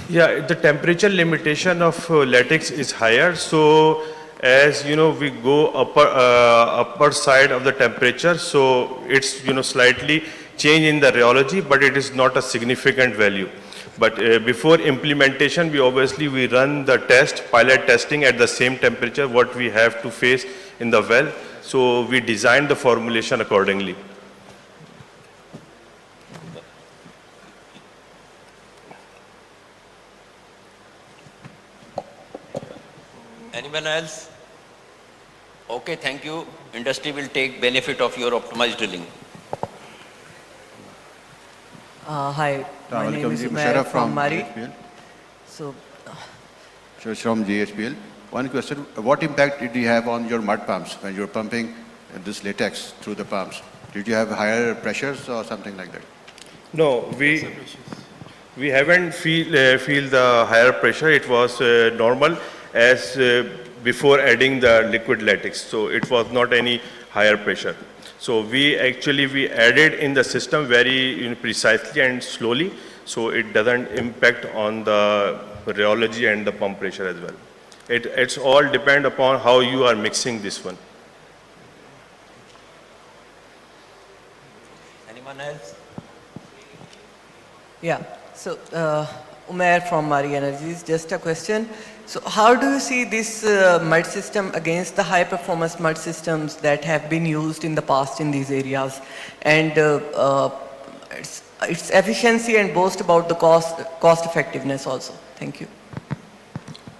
Yeah, the temperature limitation of latex is higher. So as you know, we go upper side of the temperature. So it's slightly change in the rheology, but it is not a significant value. But before implementation, we run the pilot testing at the same temperature what we have to face in the well. So we designed the formulation accordingly. Anyone else? Okay, thank you. Industry will take benefit of your optimized drilling. Hi, my name is Umair from Mari. So, From GHPL. One question, what impact did you have on your mud pumps when you were pumping this latex through the pumps? Did you have higher pressures or something like that? No, we haven't feel the higher pressure. It was normal as before adding the liquid latex. So it was not any higher pressure. So we added in the system very precisely and slowly. So it doesn't impact on the rheology and the pump pressure as well. It's all depend upon how you are mixing this one. Anyone else? yeah, so Umair from Mari Energies, just a question. So how do you see this mud system against the high performance mud systems that have been used in the past in these areas? And its efficiency and boast about the cost effectiveness also. Thank you.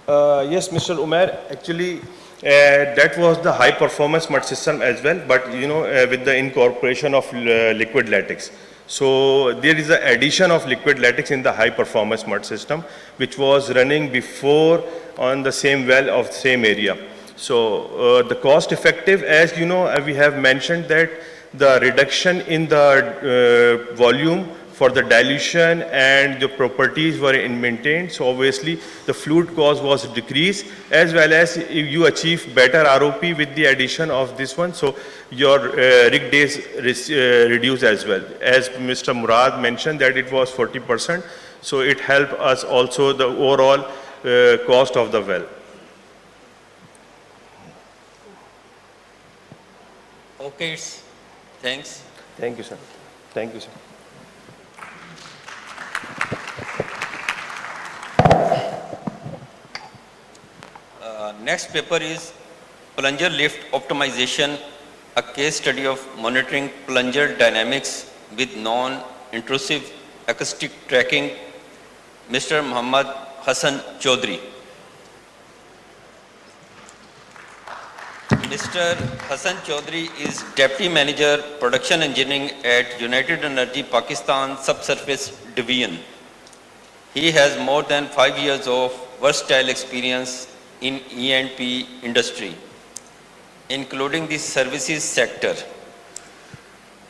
Yes, Mr. Umair, actually that was the high performance mud system as well, but with the incorporation of liquid latex. So there is an addition of liquid latex in the high performance mud system, which was running before on the same well of same area. So the cost effective, as we have mentioned that the reduction in the volume for the dilution and the properties were maintained. So obviously the fluid cost was decreased, as well as you achieve better ROP with the addition of this one. So your rig days reduce as well. As Mr. Murad mentioned that it was 40%. So it helped us also the overall cost of the well. Okay, thanks. Thank you, sir. Thank you, sir. Next paper is plunger lift optimization, a case study of monitoring plunger dynamics with non-intrusive acoustic tracking. Mr. Muhammad Hassan Chaudhary. Mr. Hassan Chaudhary is Deputy Manager Production Engineering at United Energy Pakistan Subsurface Division. He has more than 5 years of versatile experience in E&P industry, including the services sector.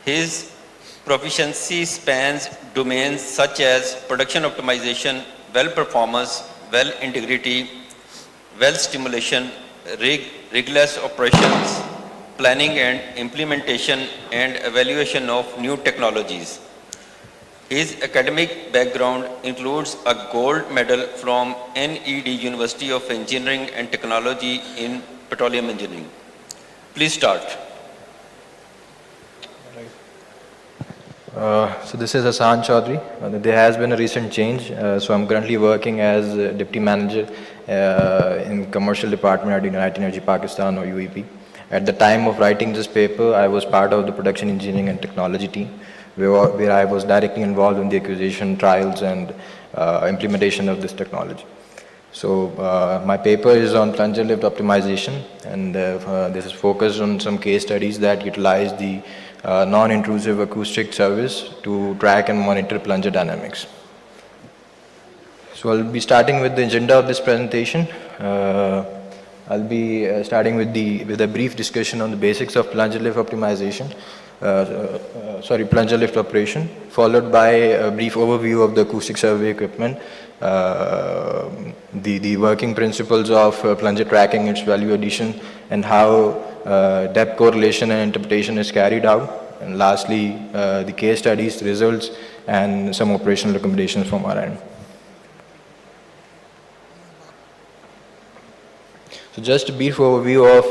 His proficiency spans domains such as production optimization, well performance, well integrity, well stimulation, rigless operations, planning and implementation, and evaluation of new technologies. His academic background includes a gold medal from NED University of Engineering and Technology in Petroleum Engineering. Please start. So this is Hassan Chaudhary. There has been a recent change. So I'm currently working as Deputy Manager in Commercial Department at United Energy Pakistan, or UEP. At the time of writing this paper, I was part of the Production Engineering and Technology team, where I was directly involved in the acquisition, trials, and implementation of this technology. So my paper is on plunger lift optimization, and this is focused on some case studies that utilize the non-intrusive acoustic service to track and monitor plunger dynamics. So I'll be starting with the agenda of this presentation. I'll be starting with a brief discussion on the basics of plunger lift optimization. Plunger lift operation, followed by a brief overview of the acoustic survey equipment, the working principles of plunger tracking, its value addition, and how depth correlation and interpretation is carried out, and lastly the case studies, results, and some operational recommendations from our end. So just a brief overview of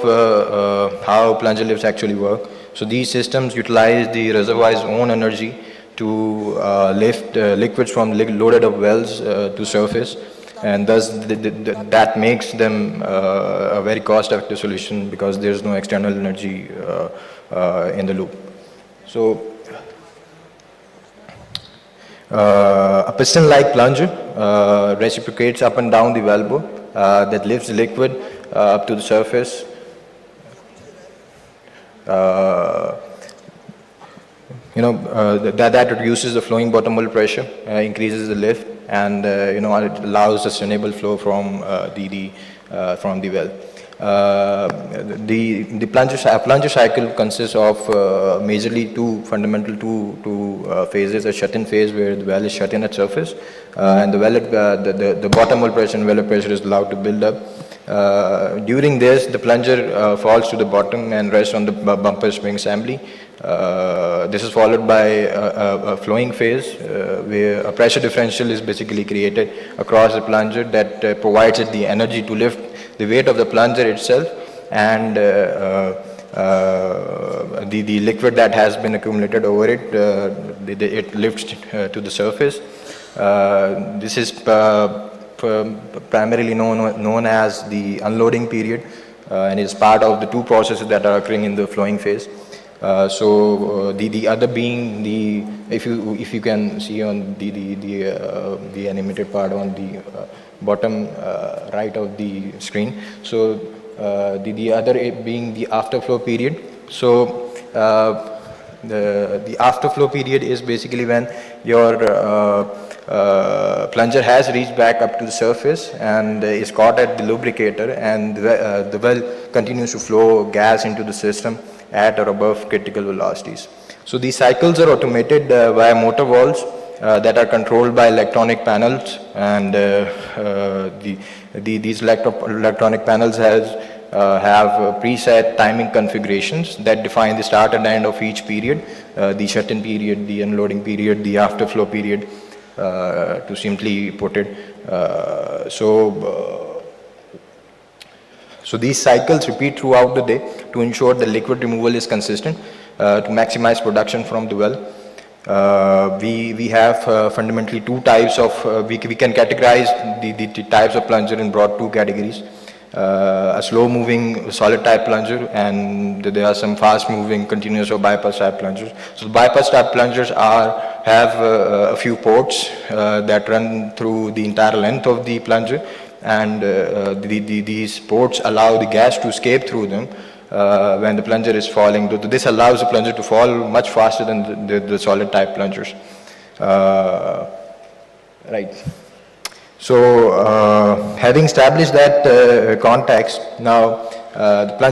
how plunger lifts actually work. So these systems utilize the reservoir's own energy to lift liquids from loaded up wells to surface, and thus that makes them a very cost-effective solution because there's no external energy in the loop. So a piston-like plunger reciprocates up and down the valve bore that lifts the liquid up to the surface. That reduces the flowing bottom hole pressure, increases the lift, and it allows sustainable flow from the well. The plunger cycle consists of majorly two phases: a shut-in phase where the well is shut in at surface, and the bottom hole pressure and well pressure is allowed to build up. During this, the plunger falls to the bottom and rests on the bumper spring assembly. This is followed by a flowing phase where a pressure differential is basically created across the plunger that provides it the energy to lift the weight of the plunger itself and the liquid that has been accumulated over it, it lifts to the surface. This is primarily known as the unloading period and is part of the two processes that are occurring in the flowing phase. The other being if you can see on the animated part on the bottom right of the screen. So the other being the afterflow period. So the afterflow period is basically when your plunger has reached back up to the surface and is caught at the lubricator, and the well continues to flow gas into the system at or above critical velocities. So these cycles are automated via motor valves that are controlled by electronic panels, and these electronic panels have preset timing configurations that define the start and end of each period, the shut-in period, the unloading period, the afterflow period, to simply put it. So these cycles repeat throughout the day to ensure the liquid removal is consistent to maximize production from the well. We have fundamentally two types of, we can categorize the types of plunger in broad two categories. A slow moving solid type plunger, and there are some fast moving continuous or bypass type plungers. So the bypass type plungers have a few ports that run through the entire length of the plunger, and these ports allow the gas to escape through them when the plunger is falling. This allows the plunger to fall much faster than the solid type plungers. Right. So having established that context, now the plunger